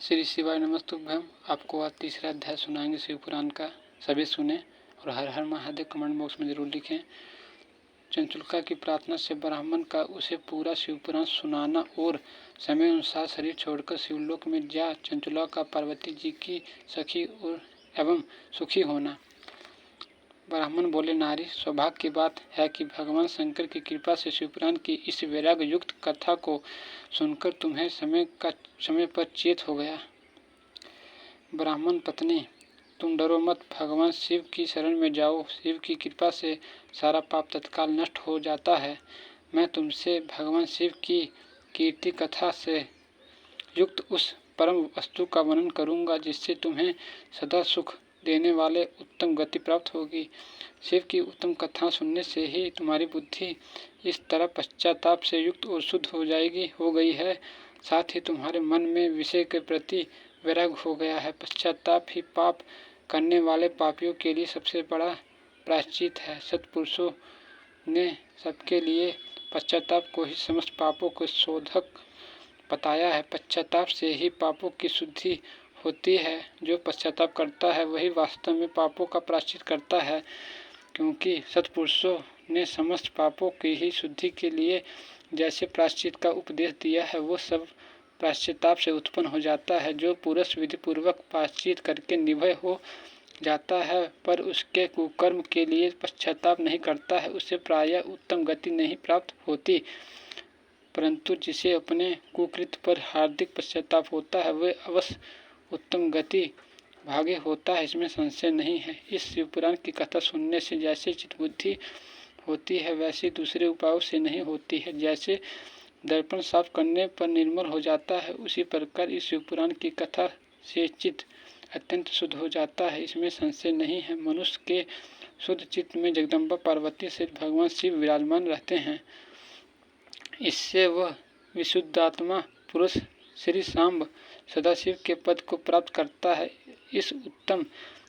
श्री शिवाय नमस्तुभ्यम। आपको आज तीसरा अध्याय सुनाएंगे शिव पुराण का। सभी सुने और हर हर महादेव कमेंट बॉक्स में जरूर लिखें। चंचुलका की प्रार्थना से ब्राह्मण का उसे पूरा शिव पुराण सुनाना और समय अनुसार शरीर छोड़कर शिवलोक में जा चंचुला का पार्वती जी की सखी और एवं सुखी होना। ब्राह्मण बोले, नारी, सौभाग्य की बात है कि भगवान शंकर की कृपा से शिवपुराण की इस वैराग्य युक्त कथा को सुनकर तुम्हें समय पर चेत हो गया। ब्राह्मण पत्नी, तुम डरो मत, भगवान शिव की शरण में जाओ। शिव की कृपा से सारा पाप तत्काल नष्ट हो जाता है। मैं तुमसे भगवान शिव की कीर्ति कथा से युक्त उस परम वस्तु का वर्णन करूंगा जिससे तुम्हें सदा सुख देने वाले उत्तम गति प्राप्त होगी। शिव की उत्तम कथा सुनने से ही तुम्हारी बुद्धि इस तरह पश्चाताप से युक्त और शुद्ध हो गई है। साथ ही तुम्हारे मन में विषय के प्रति वैराग्य हो गया है। पश्चाताप ही पाप करने वाले पापियों के लिए सबसे बड़ा प्रायश्चित है। सत्पुरुषों ने सबके लिए पश्चाताप को ही समस्त पापों को शोधक बताया है। पश्चाताप से ही पापों की शुद्धि होती है। जो पश्चाताप करता है वही वास्तव में पापों का प्रायश्चित करता है, क्योंकि सत्पुरुषों ने समस्त पापों की ही शुद्धि के लिए जैसे प्रायश्चित का उपदेश दिया है वो सब प्रायश्चिताप से उत्पन्न हो जाता है। जो पुरुष विधि पूर्वक प्रायश्चित करके निर्भय हो जाता है पर उसके कुकर्म के लिए पश्चाताप नहीं करता है, उसे प्रायः उत्तम गति नहीं प्राप्त होती। परंतु जिसे अपने कुकृत्य पर हार्दिक पश्चाताप होता है वह अवश्य उत्तम गति भागी होता है, इसमें संशय नहीं है। इस शिवपुराण की कथा सुनने से जैसे चित्तबुद्धि होती है वैसे दूसरे उपायों से नहीं होती है। जैसे दर्पण साफ करने पर निर्मल हो जाता है, उसी प्रकार इस शिवपुराण की कथा से चित्त अत्यंत शुद्ध हो जाता है, इसमें संशय नहीं है। मनुष्य के शुद्ध चित्त में जगदम्बा पार्वती से भगवान शिव विराजमान रहते हैं। इससे वह विशुद्धात्मा पुरुष श्री सांब सदाशिव के पद को प्राप्त करता है। इस उत्तम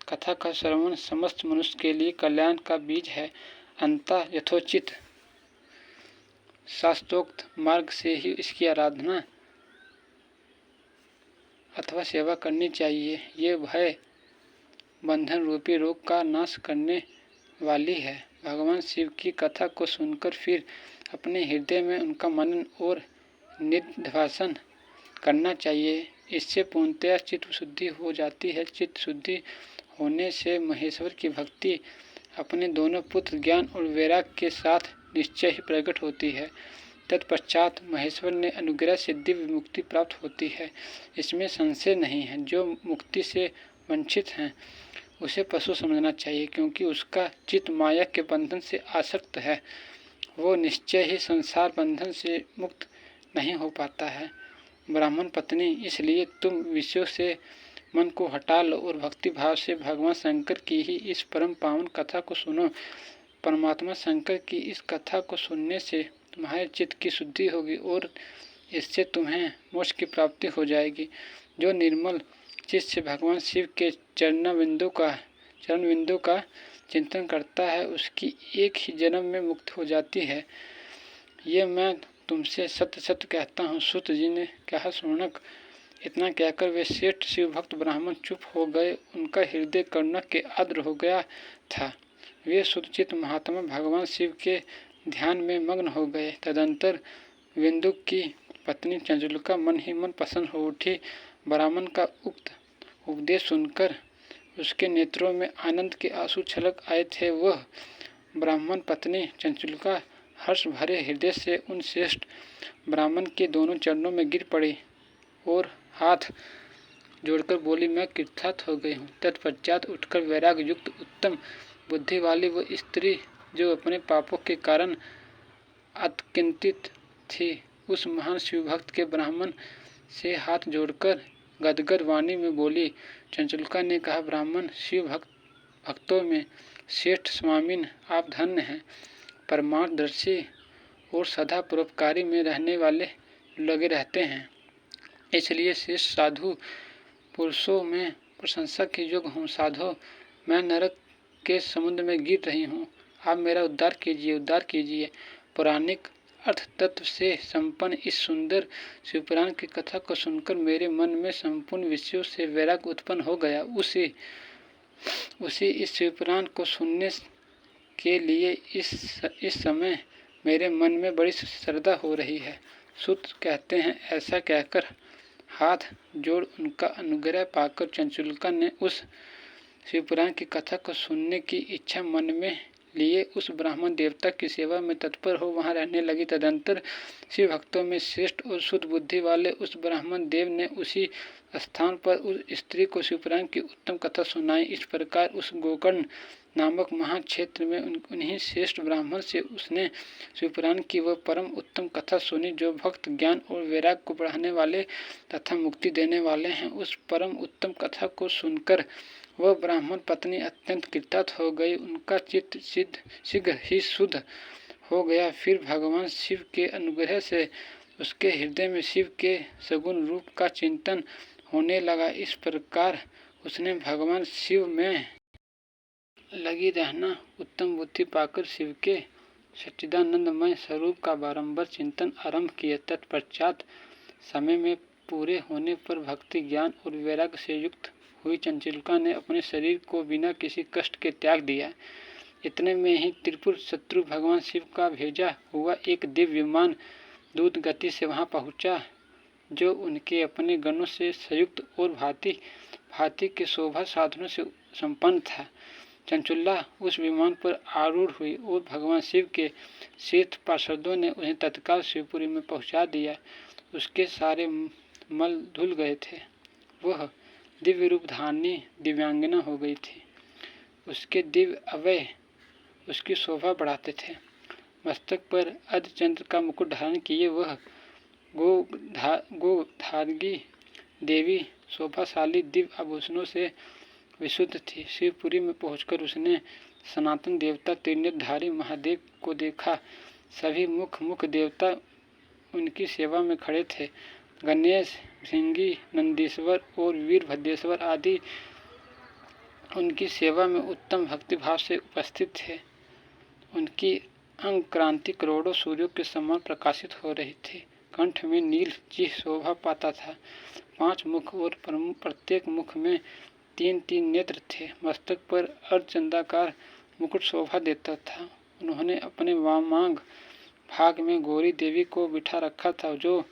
कथा का श्रवण समस्त मनुष्य के लिए कल्याण का बीज है। अंततः यथोचित शास्त्रोक्त मार्ग से ही इसकी आराधना अथवा सेवा करनी चाहिए। ये भय बंधन रूपी रोग का नाश करने वाली है। भगवान शिव की कथा को सुनकर फिर अपने हृदय में उनका मनन और निधिध्यासन करना चाहिए। इससे पूर्णतया चित्त शुद्धि हो जाती है। चित्त शुद्धि होने से महेश्वर की भक्ति अपने दोनों पुत्र ज्ञान और वैराग्य के साथ निश्चय ही प्रकट होती है। तत्पश्चात महेश्वर ने अनुग्रह से दिव्य मुक्ति प्राप्त होती है, इसमें संशय नहीं है। जो मुक्ति से वंचित हैं उसे पशु समझना चाहिए, क्योंकि उसका चित्त माया के बंधन से आसक्त है। वो निश्चय ही संसार बंधन से मुक्त नहीं हो पाता है। ब्राह्मण पत्नी, इसलिए तुम विषयों से मन को हटा लो और भक्ति भाव से भगवान शंकर की ही इस परम पावन कथा को सुनो। परमात्मा शंकर की इस कथा को सुनने से तुम्हारे चित्त की शुद्धि होगी और इससे तुम्हें मोक्ष की प्राप्ति हो जाएगी। जो निर्मल चित्त से भगवान शिव के चरण बिंदु का चिंतन करता है उसकी एक ही जन्म में मुक्त हो जाती है। ये मैं तुमसे सत्य सत्य कहता हूँ। सूत जी ने कहा, शौनक। इतना कहकर वे श्रेष्ठ शिव भक्त ब्राह्मण चुप हो गए। उनका हृदय करुणा के आर्द्र हो गया था। वे शुद्धचित्त महात्मा भगवान शिव के ध्यान में मग्न हो गए। तदंतर विंदु की पत्नी चंचुलिका मन ही मन प्रसन्न हो उठी। ब्राह्मण का उक्त उपदेश सुनकर उसके नेत्रों में आनंद के आंसू छलक आए थे। वह ब्राह्मण पत्नी चंचुलिका हर्ष भरे हृदय से उन श्रेष्ठ ब्राह्मण के दोनों चरणों में गिर पड़ी और हाथ जोड़कर बोली, मैं कृतार्थ हो गई हूँ। तत्पश्चात उठकर वैराग्य युक्त उत्तम बुद्धि वाली वह स्त्री जो अपने पापों के कारण अतकिंचित थी, उस महान शिवभक्त के ब्राह्मण से हाथ जोड़कर गदगद वाणी में बोली। चंचुलिका ने कहा, ब्राह्मण शिव भक्तों में श्रेष्ठ स्वामिन, आप धन्य हैं। परमार्शदर्शी और सदा परोपकारी में रहने वाले लगे रहते हैं, इसलिए श्रेष्ठ साधु पुरुषों में प्रशंसा के योग्य हूँ। साधो, मैं नरक के समुद्र में गिर रही हूँ, आप मेरा उद्धार कीजिए, उद्धार कीजिए। पौराणिक अर्थ तत्व से संपन्न इस सुंदर शिवपुराण की कथा को सुनकर मेरे मन में संपूर्ण विषयों से वैराग्य उत्पन्न हो गया। उसी इस शिवपुराण को सुनने के लिए इस समय मेरे मन में बड़ी श्रद्धा हो रही है। सूत कहते हैं, ऐसा कहकर हाथ जोड़ उनका अनुग्रह पाकर चंचुलिका ने उस शिवपुराण की कथा को सुनने की इच्छा मन में लिए उस ब्राह्मण देवता की सेवा में तत्पर हो वहां रहने लगी। तदंतर शिव भक्तों में श्रेष्ठ और शुद्ध बुद्धि वाले उस ब्राह्मण देव ने उसी स्थान पर उस स्त्री को शिवपुराण की उत्तम कथा सुनाई। इस प्रकार उस गोकर्ण नामक महाक्षेत्र में उन्हीं श्रेष्ठ ब्राह्मण से उसने शिवपुराण की वह परम उत्तम कथा सुनी जो भक्त ज्ञान और वैराग्य को बढ़ाने वाले तथा मुक्ति देने वाले हैं। उस परम उत्तम कथा को सुनकर वह ब्राह्मण पत्नी अत्यंत कृतार्थ हो गई। उनका चित्त शीघ्र ही शुद्ध हो गया। फिर भगवान शिव के अनुग्रह से उसके हृदय में शिव के सगुण रूप का चिंतन होने लगा। इस प्रकार उसने भगवान शिव में लगी रहना उत्तम बुद्धि पाकर शिव के सच्चिदानंदमय स्वरूप का बारंबार चिंतन आरंभ किया। तत्पश्चात समय में पूरे होने पर भक्ति ज्ञान और वैराग्य से युक्त हुई चंचुलिका ने अपने शरीर को बिना किसी कष्ट के त्याग दिया। इतने में ही त्रिपुर शत्रु भगवान शिव का भेजा हुआ एक दिव्य विमान दूत गति से वहां पहुंचा, जो उनके अपने गणों से संयुक्त और भांति के शोभा साधनों से संपन्न था। चंचुला उस विमान पर आरूढ़ हुई और भगवान शिव के श्रेष्ठ पार्षदों ने उन्हें तत्काल शिवपुरी में पहुंचा दिया। उसके सारे मल धुल गए थे। वह दिव्य रूप धारणी दिव्यांगना हो गई थी। उसके दिव्य अवय उसकी शोभा बढ़ाते थे। मस्तक पर अर्धचंद्र का मुकुट धारण किए वह गोधारगी देवी शोभाशाली दिव्य आभूषणों से विशुद्ध थी। शिवपुरी में पहुंचकर उसने सनातन देवता त्रिनेत्रधारी महादेव को देखा। सभी मुख देवता उनकी सेवा में खड़े थे। गणेश, भृंगी, नंदीश्वर और वीरभद्रेश्वर आदि उनकी सेवा में उत्तम भक्तिभाव से उपस्थित थे। उनकी अंग क्रांति करोड़ों सूर्यों के समान प्रकाशित हो रही थी। कंठ में नील चिह्न शोभा पाता था। 5 मुख और प्रत्येक मुख में 3 नेत्र थे। मस्तक पर अर्धचंद्राकार मुकुट शोभा देता था। उन्होंने अपने वामांग भाग में गौरी देवी को बिठा रखा था, जो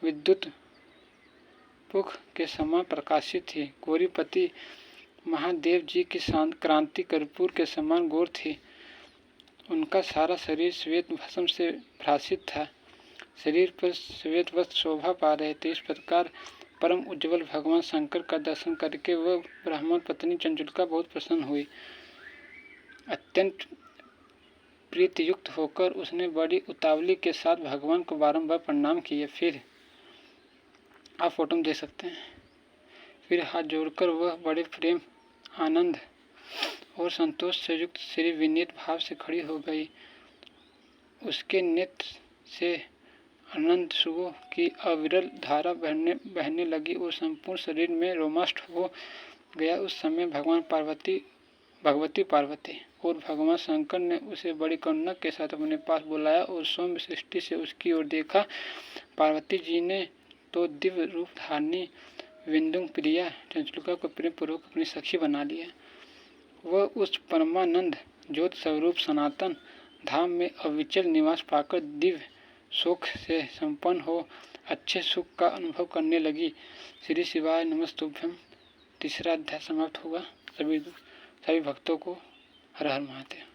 विद्युत पुख के समान प्रकाशित थी। गौरीपति महादेव जी की क्रांति कर्पूर के समान गौर थी। उनका सारा शरीर श्वेत भस्म से भ्रासित था। शरीर पर श्वेत वस्त्र शोभा पा रहे थे। इस प्रकार परम उज्ज्वल भगवान शंकर का दर्शन करके वह ब्राह्मण पत्नी चंचुलिका बहुत प्रसन्न हुई। अत्यंत प्रीतियुक्त होकर उसने बड़ी उतावली के साथ भगवान को बारंबार प्रणाम किए। फिर आप फोटो में देख सकते हैं। फिर हाथ जोड़कर वह बड़े प्रेम, आनंद और संतोष से युक्त श्री विनीत भाव से खड़ी हो गई। उसके नेत्र से अनंत शुभों की अविरल धारा बहने लगी और संपूर्ण शरीर में रोमांच हो गया। उस समय भगवती पार्वती और भगवान शंकर ने उसे बड़ी करुणा के साथ अपने पास बुलाया और सौम्य सृष्टि से उसकी ओर देखा। पार्वती जी ने तो दिव्य रूप धारणी विंदुम प्रिया चंचुलिका को प्रेम पूर्वक अपनी सखी बना लिया। वह उस परमानंद ज्योत स्वरूप सनातन धाम में अविचल निवास पाकर दिव्य सुख से संपन्न हो अच्छे सुख का अनुभव करने लगी। श्री शिवाय नमस्तुभ्यम। 3रा अध्याय समाप्त हुआ। सभी भक्तों को हर हर महादेव।